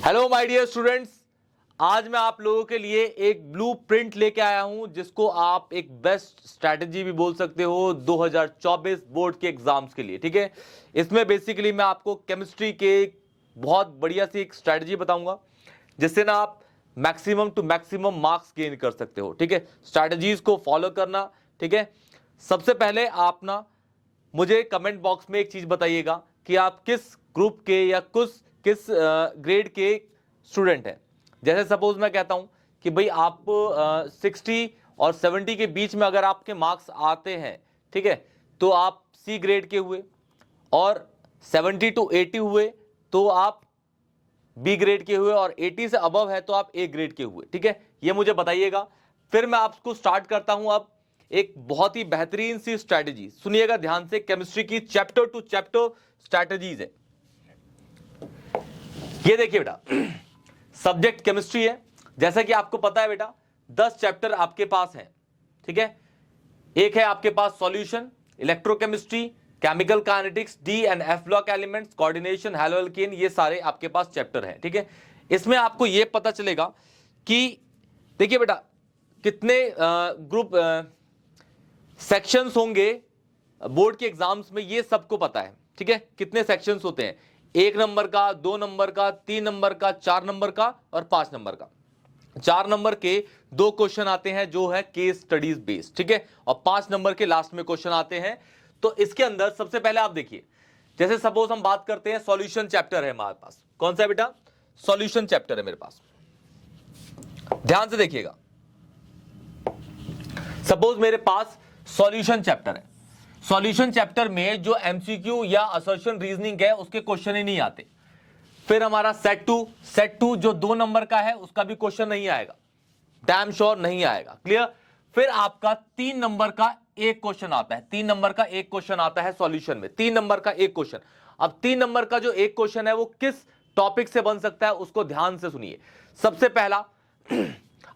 Hello my dear students, आज मैं आप लोगों के लिए एक ब्लूप्रिंट लेके आया हूं जिसको आप एक बेस्ट स्ट्रैटेजी भी बोल सकते हो 2024 बोर्ड के एग्जाम्स के लिए। ठीक है, इसमें बेसिकली मैं आपको केमिस्ट्री के बहुत बढ़िया सी एक स्ट्रैटेजी बताऊंगा जिससे ना आप maximum to maximum marks gain कर सकते हो। ठीक है, स्ट्रैटेजीज को फॉलो करना। ठीक है, सबसे पहले आप ना मुझे कमेंट बॉक्स में एक चीज बताइएगा कि आप किस ग्रुप के या किस ग्रेड के स्टूडेंट हैं। जैसे सपोज मैं कहता हूं कि भाई आप 60 और 70 के बीच में अगर आपके मार्क्स आते हैं, ठीक है, तो आप सी ग्रेड के हुए, और 70 टू 80 हुए तो आप बी ग्रेड के हुए, और 80 से अबव है तो आप ए ग्रेड के हुए। ठीक है, ये मुझे बताइएगा। फिर मैं आपको स्टार्ट करता हूं अब एक बहुत ही बेहतरीन सी स्ट्रैटेजी। सुनिएगा ध्यान से, केमिस्ट्री की चैप्टर टू चैप्टर स्ट्रैटेजीज है। ये देखिए बेटा, सब्जेक्ट केमिस्ट्री है। जैसा कि आपको पता है बेटा, 10 चैप्टर आपके पास हैं। ठीक है, एक है आपके पास solution, electrochemistry, chemical kinetics, D and F block elements, coordination, haloalkane, ये सारे आपके पास चैप्टर हैं। ठीक है, इसमें आपको ये पता चलेगा कि देखिए बेटा कितने ग्रुप सेक्शंस होंगे बोर्ड के एग्जाम्स में, ये सबको पता है। ठीक है, कितने सेक्शंस होते हैं, 1 नंबर का, 2 नंबर का, 3 नंबर का, 4 नंबर का और 5 नंबर का। 4 नंबर के 2 क्वेश्चन आते हैं जो है केस स्टडीज बेस्ड। ठीक है, और 5 नंबर के लास्ट में क्वेश्चन आते हैं। तो इसके अंदर सबसे पहले आप देखिए, जैसे सपोज हम बात करते हैं सॉल्यूशन चैप्टर है हमारे पास। कौन सा है बेटा? सॉल्यूशन चैप्टर है मेरे पास। ध्यान से देखिएगा, सपोज मेरे पास सॉल्यूशन चैप्टर है। सॉल्यूशन चैप्टर में जो एमसीक्यू या असर्शन रीजनिंग है उसके क्वेश्चन ही नहीं आते। फिर हमारा सेट टू जो 2 नंबर का है उसका भी क्वेश्चन नहीं आएगा, डैम श्योर नहीं आएगा। क्लियर? फिर आपका 3 नंबर का एक क्वेश्चन आता है। 3 नंबर का एक क्वेश्चन आता है सॉल्यूशन में, 3 नंबर का एक क्वेश्चन। अब 3 नंबर का जो एक क्वेश्चन है वो किस टॉपिक से बन सकता है उसको ध्यान से सुनिए। सबसे पहला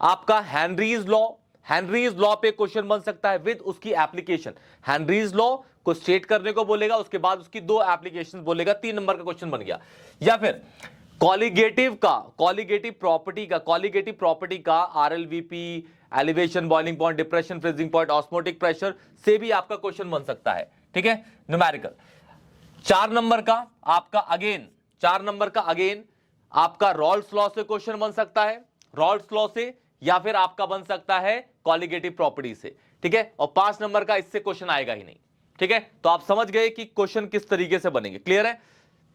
आपका हेनरीज लॉ पे क्वेश्चन बन सकता है विद उसकी एप्लीकेशन। हेनरीज लॉ को स्टेट करने को बोलेगा, उसके बाद उसकी 2 एप्लीकेशन बोलेगा, 3 नंबर का क्वेश्चन बन गया। या फिर कॉलिगेटिव प्रॉपर्टी का RLVP, elevation, boiling point, depression, freezing point, osmotic pressure से भी आपका क्वेश्चन बन सकता है। ठीक है, न्यूमेरिकल। 4 नंबर का आपका रॉल्स लॉ से क्वेश्चन बन सकता है, रॉल्स लॉ से, या फिर आपका बन सकता है कॉलिगेटिव प्रॉपर्टी से। ठीक है, और 5 नंबर का इससे क्वेश्चन आएगा ही नहीं। ठीक है, तो आप समझ गए कि क्वेश्चन किस तरीके से बनेंगे। क्लियर है?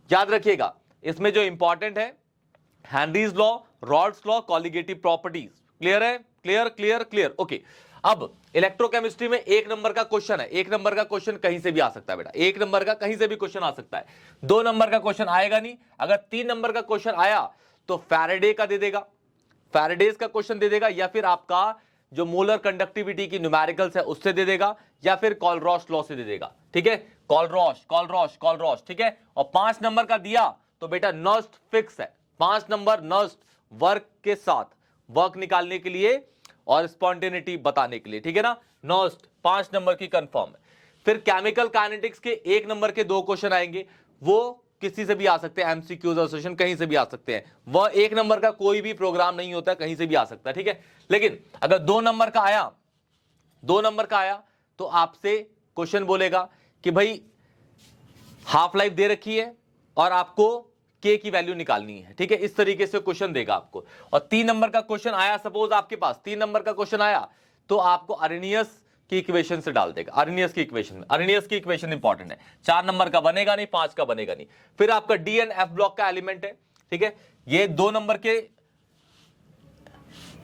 याद रखिएगा, इसमें जो इंपॉर्टेंट है Henry's law, Rawls law, colligative properties. Clear है? क्लियर। ओके, अब इलेक्ट्रोकेमिस्ट्री में 1 नंबर का क्वेश्चन है। 1 नंबर का क्वेश्चन कहीं से भी आ सकता है बेटा, 1 नंबर का कहीं से भी क्वेश्चन आ सकता है। 2 नंबर का क्वेश्चन आएगा नहीं। अगर 3 नंबर का क्वेश्चन आया तो फैराडे का दे देगा, फैराडेज का क्वेश्चन दे देगा, या फिर आपका जो मोलर कंडक्टिविटी की न्यूमेरिकल्स है उससे दे देगा, या फिर कॉलरॉश लॉ से दे देगा। ठीक है, कॉलरॉश। ठीक है, और 5 नंबर का दिया तो बेटा नर्स्ट फिक्स है। 5 नंबर नर्स्ट वर्क के साथ, वर्क निकालने के लिए और स्पॉन्टेनिटी बताने के लिए। ठीक है ना, नर्स्ट 5 नंबर की कंफर्म है। फिर केमिकल काइनेटिक्स के 1 नंबर के 2 क्वेश्चन आएंगे, वो किसी से भी आ सकते हैं, एमसीक्यूज और सेशन कहीं से भी आ सकते हैं। वह 1 नंबर का कोई भी प्रोग्राम नहीं होता, कहीं से भी आ सकता है। ठीक है, लेकिन अगर 2 नंबर का आया तो आपसे क्वेश्चन बोलेगा कि भाई हाफ लाइफ दे रखी है और आपको के की वैल्यू निकालनी है। ठीक है, इस तरीके से क्वेश्चन देगा आपको। और 3 नंबर का क्वेश्चन आया, सपोज आपके पास 3 नंबर का क्वेश्चन आया तो आपको अरेनियस की इक्वेशन से डाल देगा। अरेनियस की इक्वेशन इंपॉर्टेंट है। 4 नंबर का बनेगा नहीं, 5 का बनेगा नहीं। फिर आपका डी एंड एफ ब्लॉक का एलिमेंट है। ठीक है, ये 2 नंबर के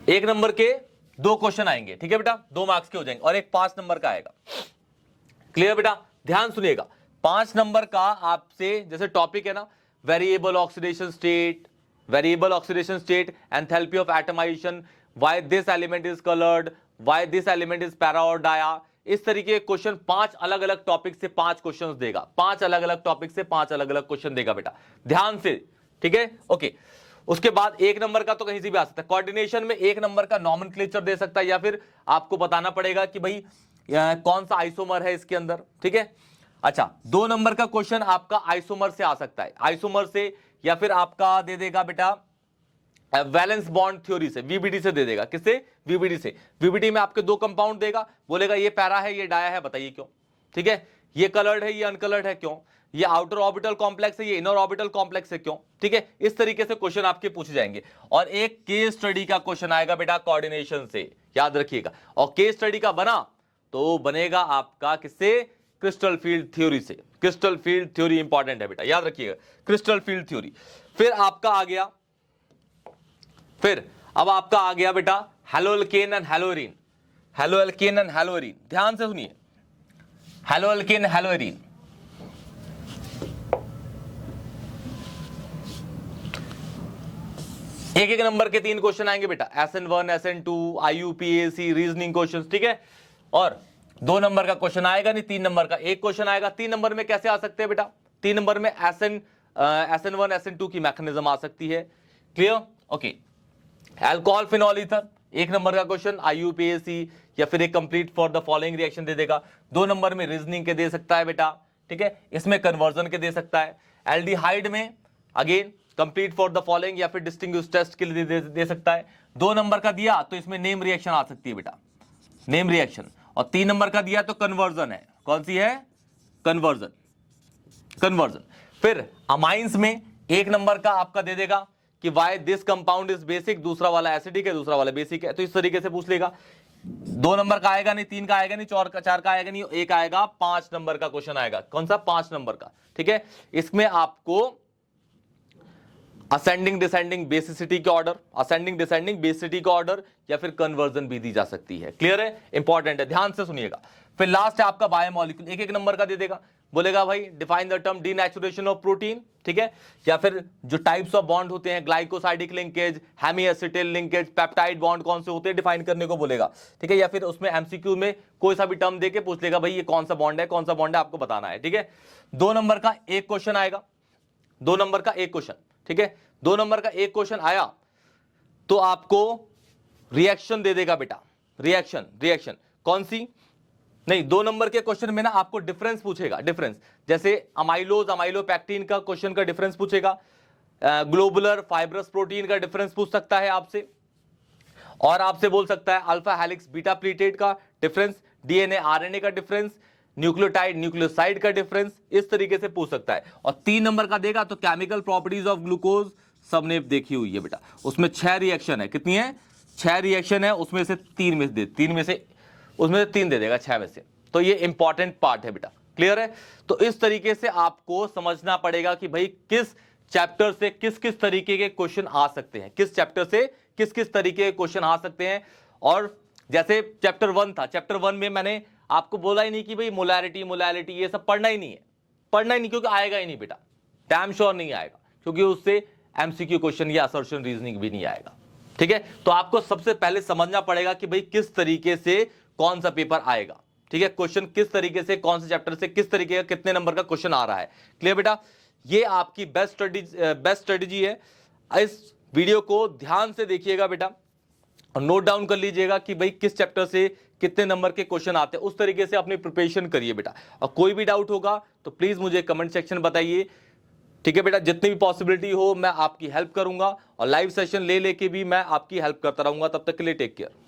1 नंबर के 2 क्वेश्चन आएंगे। ठीक है बेटा, 2 मार्क्स के हो जाएंगे, और एक 5 नंबर का आएगा। क्लियर बेटा? ध्यान सुनिएगा, 5 नंबर का आपसे जैसे टॉपिक है ना, variable oxidation state, enthalpy of atomization, why this element is coloured, why this element is para और डाया। इस तरीके के क्वेश्चन 5 अलग अलग टॉपिक से 5 क्वेश्चन देगा, 5 अलग अलग टॉपिक से 5 अलग अलग क्वेश्चन देगा बेटा, ध्यान से। ठीक है, ओके। उसके बाद 1 नंबर का तो कहीं से भी आ सकता है। कोऑर्डिनेशन में 1 नंबर का नॉमेनक्लेचर दे सकता है, या फिर आपको बताना पड़ेगा कि भाई कौन सा आइसोमर है इसके अंदर। ठीक है, अच्छा 2 नंबर का क्वेश्चन आपका आइसोमर से आ सकता है, आइसोमर से, या फिर आपका दे देगा बेटा वैलेंस बॉन्ड थ्योरी से, वीबीडी से दे देगा। किससे? वीबीडी से। वीबीडी में आपके दो कंपाउंड देगा, बोलेगा ये पैरा है, ये डाया है, बताइए क्यों। ठीक है, ये कलर्ड है, ये अनकलर्ड है, क्यों। ये आउटर ऑर्बिटल कॉम्प्लेक्स है, ये इनर ऑर्बिटल कॉम्प्लेक्स है, क्यों। ठीक है, इस तरीके से क्वेश्चन आपके पूछे जाएंगे। और एक केस स्टडी का क्वेश्चन आएगा बेटा कोऑर्डिनेशन से, याद रखिएगा। और केस स्टडी का बना तो बनेगा आपका किससे? क्रिस्टल फील्ड थ्योरी से। क्रिस्टल फील्ड थ्योरी इंपॉर्टेंट है बेटा, याद रखिएगा, क्रिस्टल फील्ड थ्योरी। फिर आपका आ गया, अब आपका आ गया बेटा हैलोअल्केन एंड हैलोअरीन। हैलोअल्केन एंड हैलोअरीन, ध्यान से सुनिए, हैलोअल्केन हैलोअरीन। एक एक नंबर के 3 क्वेश्चन आएंगे बेटा, SN1, SN2, IUPAC reasoning question. ठीक है, और 2 नंबर का क्वेश्चन आएगा नहीं, 3 नंबर का एक क्वेश्चन आएगा। 3 नंबर में कैसे आ सकते हैं बेटा? 3 नंबर में SN1, SN2 की मैकेनिज्म आ सकती है। Clear? Okay. Alcohol phenol ether, 1 number का क्वेश्चन IUPAC, या फिर एक complete for the following reaction दे देगा। 2 नंबर में रीजनिंग के दे सकता है बेटा। ठीक है, इसमें कन्वर्जन के दे सकता है। एल्डिहाइड में again complete for the following या फिर डिस्टिंग्विश टेस्ट के लिए दे सकता है। 2 नंबर का दिया तो इसमें नेम रिएक्शन आ सकती है बेटा, नेम रिएक्शन। और 3 नंबर का दिया तो कन्वर्जन है। कौन सी है? Conversion, conversion. फिर अमाइंस में 1 नंबर का आपका दे देगा कि why this compound is basic, दूसरा वाला एसिडिक है, दूसरा वाला बेसिक है, तो इस तरीके से पूछ लेगा। 2 नंबर का आएगा नहीं, 3 का आएगा नहीं, 4 का आएगा नहीं, एक आएगा 5 नंबर का क्वेश्चन आएगा। कौन सा? 5 नंबर का। ठीक है, इसमें आपको असेंडिंग डिसेंडिंग बेसिसिटी के ऑर्डर, असेंडिंग डिसेंडिंग बेसिसिटी का ऑर्डर, या फिर कन्वर्जन भी दी जा सकती है। क्लियर है? इंपॉर्टेंट है, ध्यान से सुनिएगा। फिर लास्ट है आपका बायोमोलिक्यूल, 1 नंबर का दे देगा, बोलेगा भाई define the term denaturation of protein. ठीक है, या फिर जो टाइप्स ऑफ बॉन्ड होते हैं, glycosidic linkage, hemiacetal linkage, peptide bond कौन से होते हैं, डिफाइन करने को बोलेगा। ठीक है, या फिर उसमें एमसीक्यू में कोई सा भी टर्म देके पूछ लेगा भाई ये कौन सा बॉन्ड है, कौन सा बॉन्ड है, आपको बताना है। ठीक है, 2 नंबर का एक क्वेश्चन आएगा, 2 नंबर का एक क्वेश्चन। ठीक है, 2 नंबर का एक क्वेश्चन आया तो आपको रिएक्शन दे देगा बेटा। रिएक्शन, रिएक्शन कौन सी? नहीं, 2 नंबर के क्वेश्चन में ना आपको डिफरेंस पूछेगा, डिफरेंस। जैसे अमाइलोज, अमाइलोपैक्टिन का क्वेश्चन का डिफरेंस पूछेगा, ग्लोबुलर फाइब्रस प्रोटीन का डिफरेंस पूछ सकता है आपसे, और आपसे बोल सकता है अल्फा हेलिक्स बीटा प्लीटेड का डिफरेंस, डीएनए आरएनए का डिफरेंस, न्यूक्लियोटाइड न्यूक्लियोसाइड का डिफरेंस, इस तरीके से पूछ सकता है। और 3 नंबर का देगा तो केमिकल प्रॉपर्टीज ऑफ ग्लूकोज सबने देखी हुई है बेटा, उसमें 6 रिएक्शन है। कितनी है? 6 रिएक्शन है, उसमें से 3 में से उसमें से 3 दे देगा 6 में से। तो ये इंपॉर्टेंट पार्ट है बेटा। क्लियर है? तो इस तरीके से आपको समझना पड़ेगा कि भाई किस चैप्टर से किस किस तरीके के क्वेश्चन आ सकते हैं, किस चैप्टर से किस किस तरीके के क्वेश्चन आ सकते हैं। और जैसे चैप्टर 1 था, चैप्टर 1 में मैंने आपको बोला ही नहीं कि भाई मोलैरिटी मोलैलिटी ये सब पढ़ना ही नहीं है, पढ़ना ही नहीं, क्योंकि आएगा ही नहीं बेटा, डैम श्योर नहीं आएगा, क्योंकि उससे एमसीक्यू क्वेश्चन या असर्शन रीजनिंग भी नहीं आएगा। ठीक है, तो आपको सबसे पहले समझना पड़ेगा कि भाई किस तरीके से कौन सा पेपर आएगा। ठीक है, क्वेश्चन किस तरीके से, कौन से चैप्टर से किस तरीके का कितने नंबर का क्वेश्चन आ रहा है। क्लियर बेटा? ये आपकी बेस्ट स्ट्रेटेजी है। इस वीडियो को ध्यान से देखिएगा बेटा, और नोट डाउन कर लीजिएगा कि भाई किस चैप्टर से कितने नंबर के क्वेश्चन आते हैं, उस तरीके से अपनी प्रिपरेशन करिए बेटा। और कोई भी डाउट होगा तो प्लीज मुझे कमेंट सेक्शन बताइए। ठीक है बेटा, जितनी भी पॉसिबिलिटी हो मैं आपकी हेल्प करूंगा, और लाइव सेशन ले लेके भी मैं आपकी हेल्प करता रहूंगा। तब तक के लिए टेक केयर।